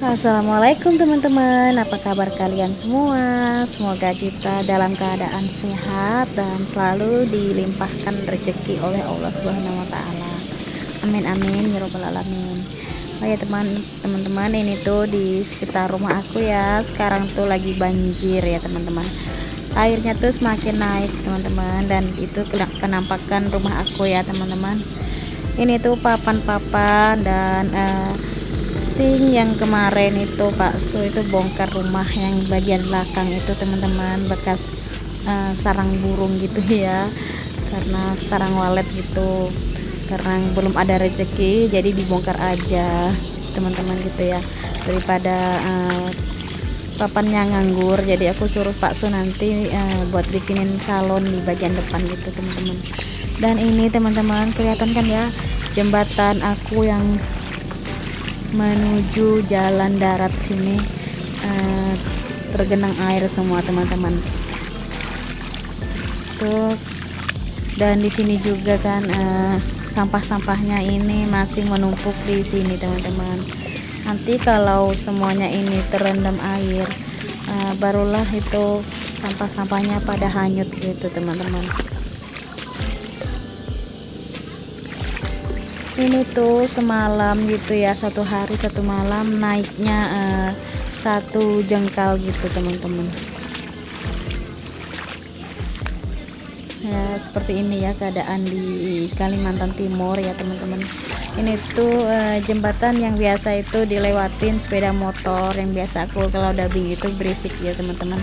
Assalamualaikum teman-teman, apa kabar kalian semua? Semoga kita dalam keadaan sehat dan selalu dilimpahkan rezeki oleh Allah Subhanahu wa taala. Amin amin ya robbal alamin. Oh ya teman-teman, ini tuh di sekitar rumah aku ya. Sekarang tuh lagi banjir ya teman-teman. Airnya tuh semakin naik teman-teman, dan itu penampakan rumah aku ya teman-teman. Ini tuh papan-papan dan sing yang kemarin itu Pak Su itu bongkar rumah yang bagian belakang itu teman-teman, bekas sarang burung gitu ya, karena sarang walet gitu, karena belum ada rezeki jadi dibongkar aja teman-teman gitu ya, daripada papannya nganggur. Jadi aku suruh Pak Su nanti buat bikinin salon di bagian depan gitu teman-teman. Dan ini teman-teman, kelihatan kan ya jembatan aku yang menuju jalan darat sini tergenang air semua teman-teman tuh. Dan di sini juga kan sampah-sampahnya ini masih menumpuk di sini teman-teman. Nanti kalau semuanya ini terendam air, barulah itu sampah-sampahnya pada hanyut gitu teman-teman. Ini tuh semalam gitu ya, satu hari satu malam naiknya 1 jengkal gitu teman-teman ya. Seperti ini ya keadaan di Kalimantan Timur ya teman-teman. Ini tuh jembatan yang biasa itu dilewatin sepeda motor, yang biasa aku kalau dubbing itu berisik ya teman-teman.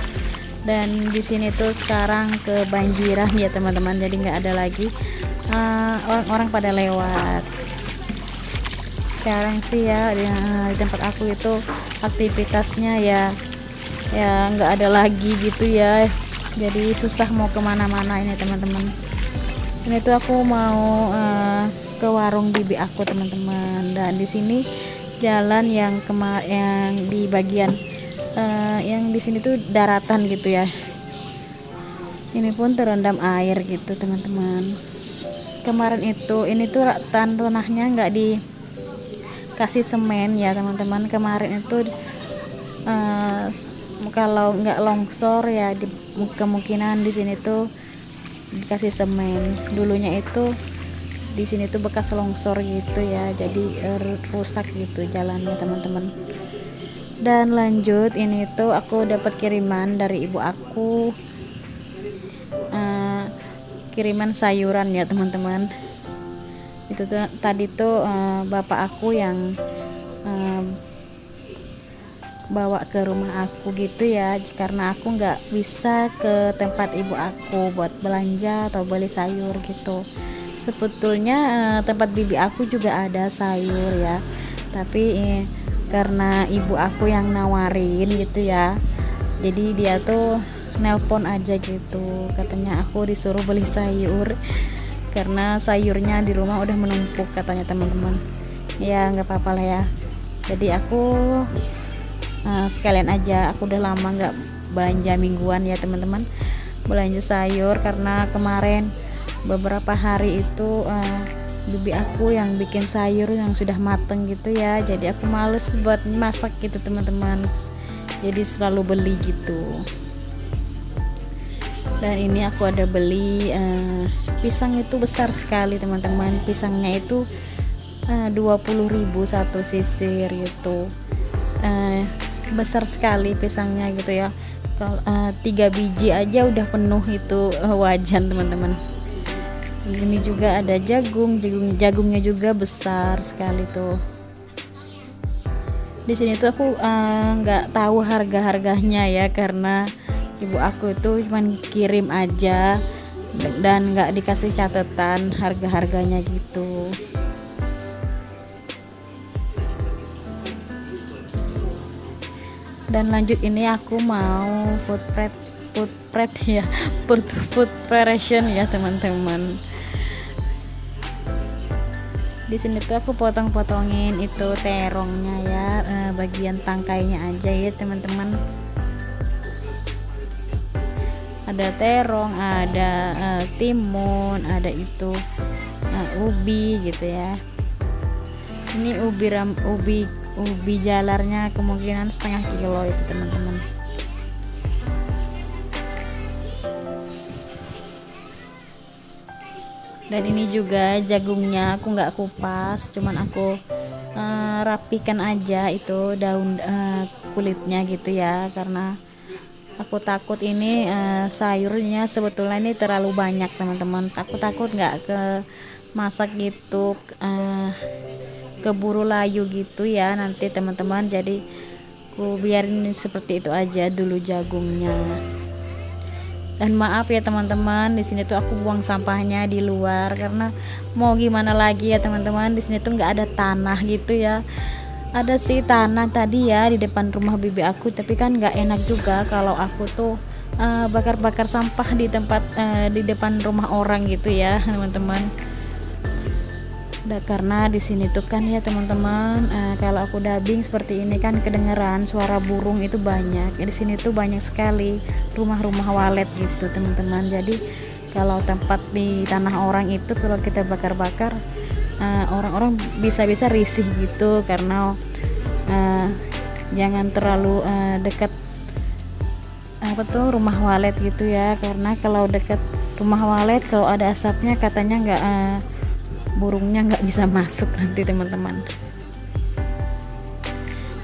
Dan di sini tuh sekarang kebanjiran ya teman-teman, jadi nggak ada lagi orang-orang pada lewat. Sekarang sih ya di tempat aku itu aktivitasnya ya nggak ada lagi gitu ya, jadi susah mau kemana-mana ini teman-teman. Ini tuh aku mau ke warung bibi aku teman-teman, dan di sini jalan yang di bagian yang di sini tuh daratan gitu ya, ini pun terendam air gitu teman-teman. Kemarin itu ini tuh tanahnya nggak dikasih semen ya teman-teman. Kemarin itu kalau nggak longsor ya kemungkinan di sini tuh dikasih semen. Dulunya itu di sini tuh bekas longsor gitu ya, jadi rusak gitu jalannya teman-teman. Dan lanjut, ini tuh aku dapat kiriman dari ibu aku, kiriman sayuran ya teman-teman. Itu tuh tadi tuh bapak aku yang bawa ke rumah aku gitu ya, karena aku nggak bisa ke tempat ibu aku buat belanja atau beli sayur gitu. Sebetulnya tempat bibi aku juga ada sayur ya, tapi karena ibu aku yang nawarin gitu ya, jadi dia tuh nelpon aja gitu, katanya aku disuruh beli sayur karena sayurnya di rumah udah menumpuk katanya teman-teman. Ya nggak apa-apa lah ya, jadi aku sekalian aja, aku udah lama nggak belanja mingguan ya teman-teman, belanja sayur karena kemarin beberapa hari itu bibi aku yang bikin sayur yang sudah mateng gitu ya, jadi aku males buat masak gitu teman-teman, jadi selalu beli gitu. Dan ini aku ada beli pisang itu besar sekali teman-teman, pisangnya itu 20.000 satu sisir gitu, besar sekali pisangnya gitu ya. Kalau 3 biji aja udah penuh itu wajan teman-teman. Ini juga ada jagungnya juga besar sekali tuh. Di sini tuh aku nggak tahu harga-harganya ya, karena ibu aku itu cuman kirim aja dan nggak dikasih catatan harga-harganya gitu. Dan lanjut, ini aku mau food preparation ya teman-teman. Di sini tuh aku potong-potongin itu terongnya ya, bagian tangkainya aja ya teman-teman. Ada terong, ada timun, ada itu ubi gitu ya. Ini ubi ubi jalarnya kemungkinan setengah kilo itu teman-teman. Dan ini juga jagungnya aku nggak kupas, cuman aku rapikan aja itu daun kulitnya gitu ya, karena aku takut ini sayurnya sebetulnya ini terlalu banyak teman-teman, takut nggak ke masak gitu keburu layu gitu ya nanti teman-teman. Jadi aku biarin seperti itu aja dulu jagungnya. Dan maaf ya teman-teman, di sini tuh aku buang sampahnya di luar karena mau gimana lagi ya teman-teman, di sini tuh nggak ada tanah gitu ya. Ada sih tanah tadi ya di depan rumah bibi aku, tapi kan nggak enak juga kalau aku tuh bakar-bakar sampah di tempat di depan rumah orang gitu ya teman-teman. Karena di sini tuh kan ya teman-teman, kalau aku dubbing seperti ini kan kedengeran suara burung itu banyak. Di sini tuh banyak sekali rumah-rumah walet gitu teman-teman. Jadi kalau tempat di tanah orang itu kalau kita bakar-bakar, orang-orang bisa-bisa risih gitu, karena jangan terlalu dekat rumah walet gitu ya, karena kalau dekat rumah walet kalau ada asapnya katanya burungnya nggak bisa masuk nanti teman-teman.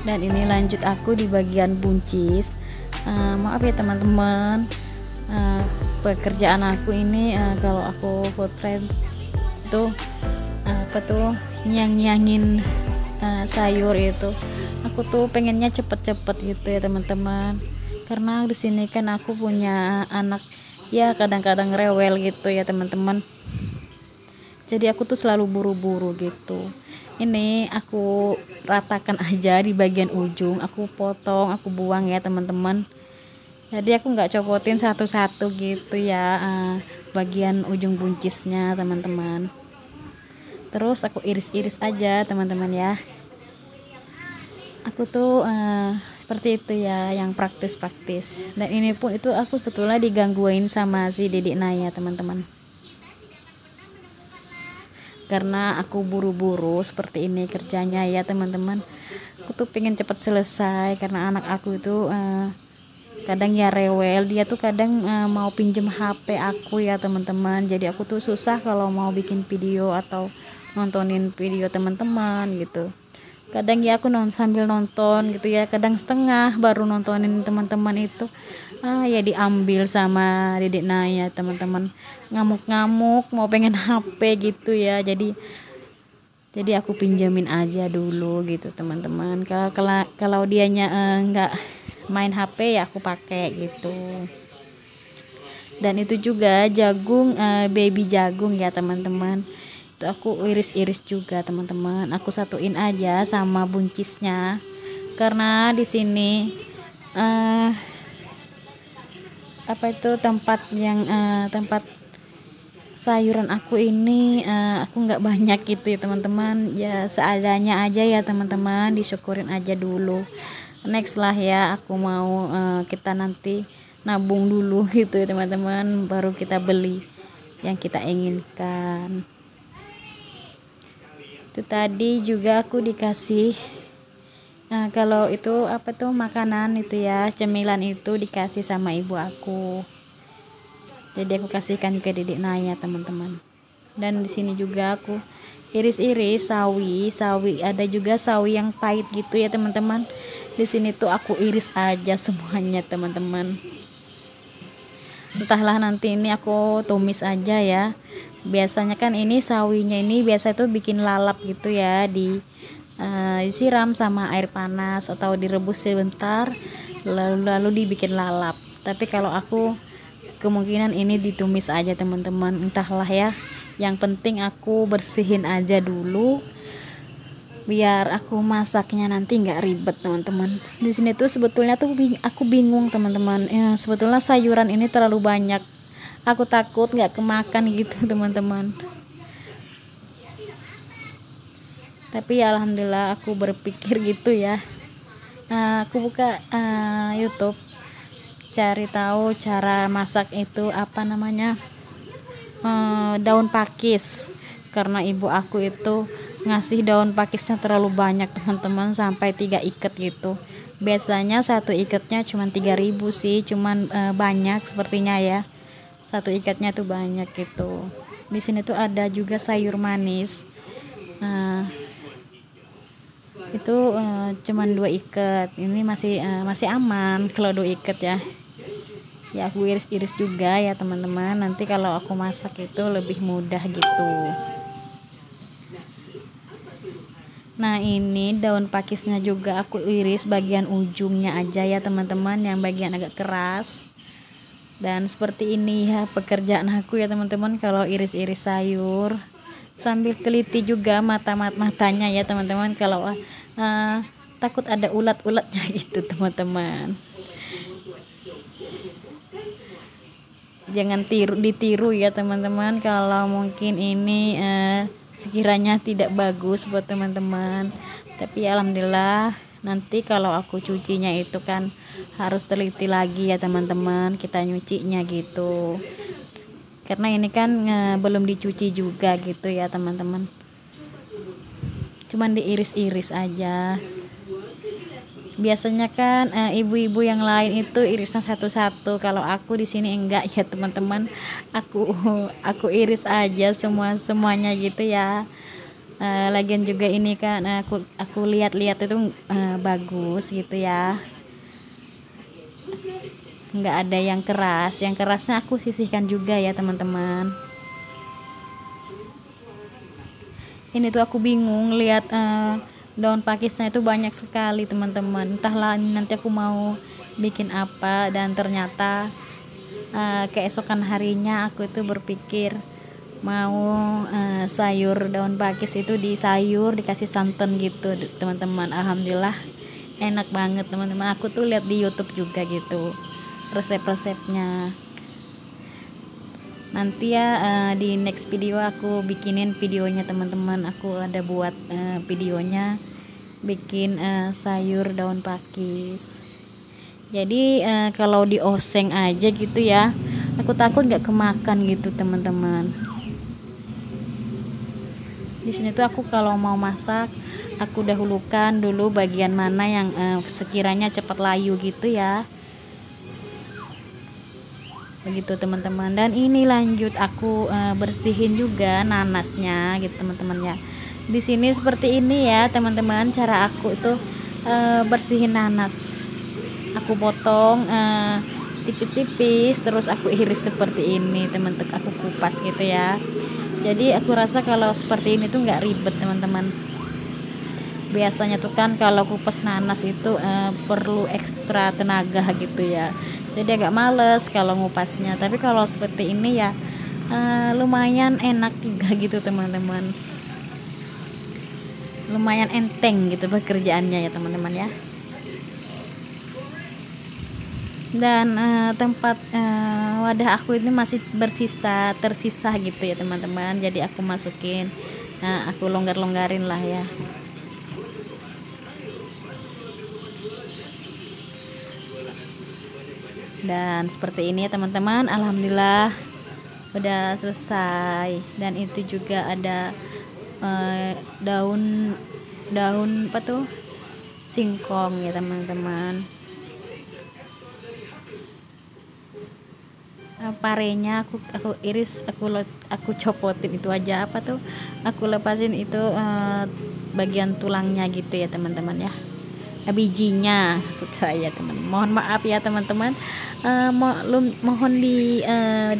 Dan ini lanjut aku di bagian buncis. Maaf ya teman-teman, pekerjaan aku ini kalau aku foodtrend tuh nyang-nyangin sayur itu, aku tuh pengennya cepet-cepet gitu ya teman-teman, karena di sini kan aku punya anak ya kadang-kadang rewel gitu ya teman-teman. Jadi aku tuh selalu buru-buru gitu. Ini aku ratakan aja di bagian ujung, aku potong, aku buang ya teman-teman. Jadi aku nggak copotin satu-satu gitu ya bagian ujung buncisnya teman-teman. Terus aku iris-iris aja teman-teman ya. Aku tuh seperti itu ya, yang praktis-praktis. Dan ini pun itu aku sebetulnya digangguin sama si Dedik Naya teman-teman, karena aku buru-buru seperti ini kerjanya ya teman-teman. Aku tuh pengen cepat selesai karena anak aku itu kadang ya rewel, dia tuh kadang mau pinjem HP aku ya teman-teman. Jadi aku tuh susah kalau mau bikin video atau nontonin video teman-teman gitu. Kadang ya aku sambil nonton gitu ya, kadang setengah baru nontonin teman-teman itu ya diambil sama Dedek Naya teman-teman, ngamuk-ngamuk mau pengen HP gitu ya. Jadi aku pinjamin aja dulu gitu teman-teman. Kalau dianya nggak main HP ya aku pakai gitu. Dan itu juga jagung, baby jagung ya teman-teman, itu aku iris-iris juga teman-teman. Aku satuin aja sama buncisnya karena di sini tempat sayuran aku ini aku nggak banyak gitu ya teman-teman, ya seadanya aja ya teman-teman, disyukurin aja dulu. Next lah ya aku mau kita nanti nabung dulu gitu ya teman-teman, baru kita beli yang kita inginkan. Itu tadi juga aku dikasih kalau itu makanan itu ya, cemilan itu dikasih sama ibu aku. Jadi aku kasihkan ke Dedek Naya teman-teman. Dan di sini juga aku iris-iris sawi, ada juga sawi yang pahit gitu ya teman-teman. Di sini tuh aku iris aja semuanya teman-teman. Entahlah nanti ini aku tumis aja ya. Biasanya kan ini sawinya ini biasa tuh bikin lalap gitu ya, disiram sama air panas atau direbus sebentar lalu dibikin lalap. Tapi kalau aku kemungkinan ini ditumis aja teman-teman, entahlah ya. Yang penting aku bersihin aja dulu biar aku masaknya nanti nggak ribet teman-teman. Di sini tuh sebetulnya tuh aku bingung teman-teman ya, sebetulnya sayuran ini terlalu banyak, aku takut nggak kemakan gitu teman-teman. Tapi ya alhamdulillah aku berpikir gitu ya. Aku buka YouTube cari tahu cara masak itu daun pakis, karena ibu aku itu ngasih daun pakisnya terlalu banyak teman-teman, sampai 3 ikat gitu. Biasanya satu ikatnya cuma 3.000 sih, cuman banyak sepertinya ya, satu ikatnya tuh banyak gitu. Di sini tuh ada juga sayur manis. Nah, itu cuman 2 ikat. Ini masih aman kalau 2 ikat ya. Ya aku iris-iris juga ya teman-teman. Nanti kalau aku masak itu lebih mudah gitu. Nah, ini daun pakisnya juga aku iris bagian ujungnya aja ya teman-teman, yang bagian agak keras. Dan seperti ini ya pekerjaan aku ya teman-teman, kalau iris-iris sayur sambil teliti juga matanya ya teman-teman, kalau takut ada ulat-ulatnya gitu teman-teman. Jangan ditiru ya teman-teman, kalau mungkin ini sekiranya tidak bagus buat teman-teman. Tapi alhamdulillah, nanti kalau aku cucinya itu kan harus teliti lagi ya teman-teman, kita nyucinya gitu, karena ini kan belum dicuci juga gitu ya teman-teman, cuman diiris-iris aja. Biasanya kan ibu-ibu yang lain itu irisnya satu-satu, kalau aku di sini enggak ya teman-teman, aku iris aja semuanya gitu ya. Lagian juga ini kan aku lihat-lihat itu bagus gitu ya, nggak ada yang kerasnya aku sisihkan juga ya teman-teman. Ini tuh aku bingung lihat daun pakisnya itu banyak sekali teman-teman, entahlah nanti aku mau bikin apa. Dan ternyata keesokan harinya aku itu berpikir mau sayur daun pakis itu dikasih santan gitu teman-teman. Alhamdulillah enak banget teman-teman, aku tuh lihat di YouTube juga gitu resep-resepnya. Nanti ya di next video aku bikinin videonya teman-teman, aku ada buat videonya bikin sayur daun pakis. Jadi kalau dioseng aja gitu ya, aku takut nggak kemakan gitu teman-teman. Di sini tuh aku kalau mau masak, aku dahulukan dulu bagian mana yang sekiranya cepat layu gitu ya, begitu teman-teman. Dan ini lanjut aku bersihin juga nanasnya gitu teman-teman ya. Di sini seperti ini ya teman-teman, cara aku itu bersihin nanas. Aku potong tipis-tipis, terus aku iris seperti ini teman-teman, aku kupas gitu ya. Jadi aku rasa kalau seperti ini tuh nggak ribet teman-teman. Biasanya tuh kan kalau kupas nanas itu perlu ekstra tenaga gitu ya, jadi agak males kalau ngupasnya. Tapi kalau seperti ini ya lumayan enak juga gitu teman-teman, lumayan enteng gitu pekerjaannya ya teman-teman ya. Dan tempat wadah aku ini masih tersisa gitu ya teman-teman, jadi aku masukin, aku longgarin lah ya. Dan seperti ini ya teman-teman, alhamdulillah udah selesai. Dan itu juga ada daun apa tuh, singkong ya teman-teman. Parenya aku iris, aku copotin itu aja, apa tuh, aku lepasin itu bagian tulangnya gitu ya teman-teman ya, bijinya maksud saya teman. Mohon maaf ya teman-teman, mohon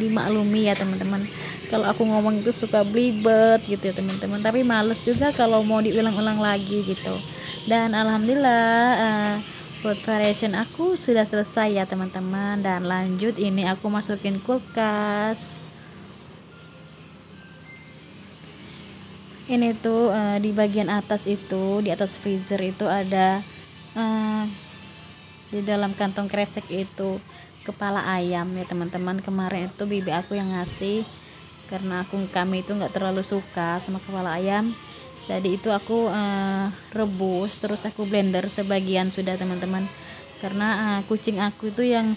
dimaklumi ya teman-teman kalau aku ngomong itu suka belibet gitu ya teman-teman, tapi males juga kalau mau diulang-ulang lagi gitu. Dan alhamdulillah food variation aku sudah selesai ya teman-teman. Dan lanjut ini aku masukin kulkas. Ini tuh di bagian atas itu, di atas freezer itu ada di dalam kantong kresek itu kepala ayam ya teman-teman. Kemarin itu bibi aku yang ngasih, karena kami itu nggak terlalu suka sama kepala ayam. Jadi itu aku rebus, terus aku blender sebagian sudah teman-teman, karena kucing aku itu yang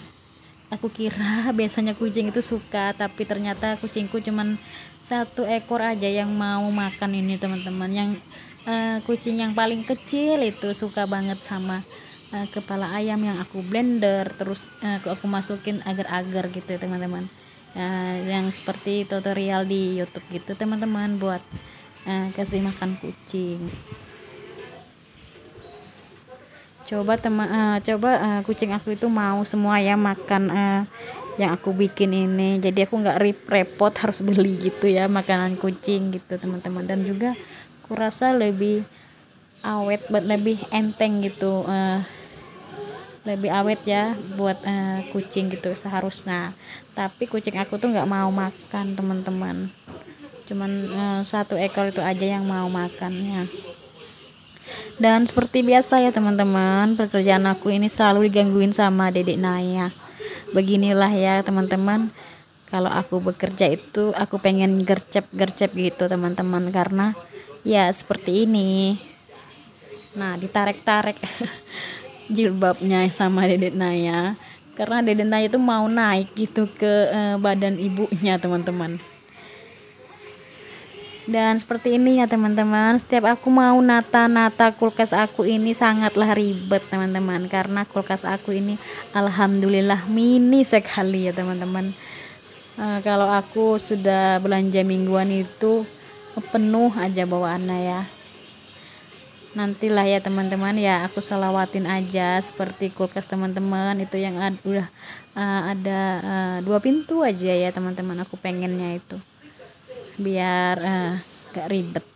Aku kira biasanya kucing itu suka, tapi ternyata kucingku cuman 1 ekor aja yang mau makan ini teman-teman. Yang kucing yang paling kecil itu suka banget sama kepala ayam yang aku blender, terus aku masukin agar-agar gitu ya teman-teman. Yang seperti tutorial di YouTube gitu teman-teman, buat kasih makan kucing. Coba kucing aku itu mau semua ya makan yang aku bikin ini. Jadi aku nggak repot harus beli gitu ya makanan kucing gitu teman-teman. Dan juga aku rasa lebih awet, lebih enteng gitu, lebih awet ya buat kucing gitu seharusnya. Tapi kucing aku tuh nggak mau makan teman-teman, cuman 1 ekor itu aja yang mau makannya. Dan seperti biasa ya teman-teman, pekerjaan aku ini selalu digangguin sama Dedek Naya. Beginilah ya teman-teman, kalau aku bekerja itu aku pengen gercep-gercep gitu teman-teman, karena ya seperti ini. Nah, ditarik-tarik jilbabnya sama Dedek Naya, karena Dedek Naya itu mau naik gitu ke badan ibunya teman-teman. Dan seperti ini ya teman-teman, setiap aku mau nata-nata kulkas aku ini sangatlah ribet teman-teman, karena kulkas aku ini alhamdulillah mini sekali ya teman-teman. Kalau aku sudah belanja mingguan itu penuh aja bawaannya ya. Nantilah ya teman-teman ya, aku selawatin aja seperti kulkas teman-teman itu yang udah ada 2 pintu aja ya teman-teman. Aku pengennya itu biar gak ribet.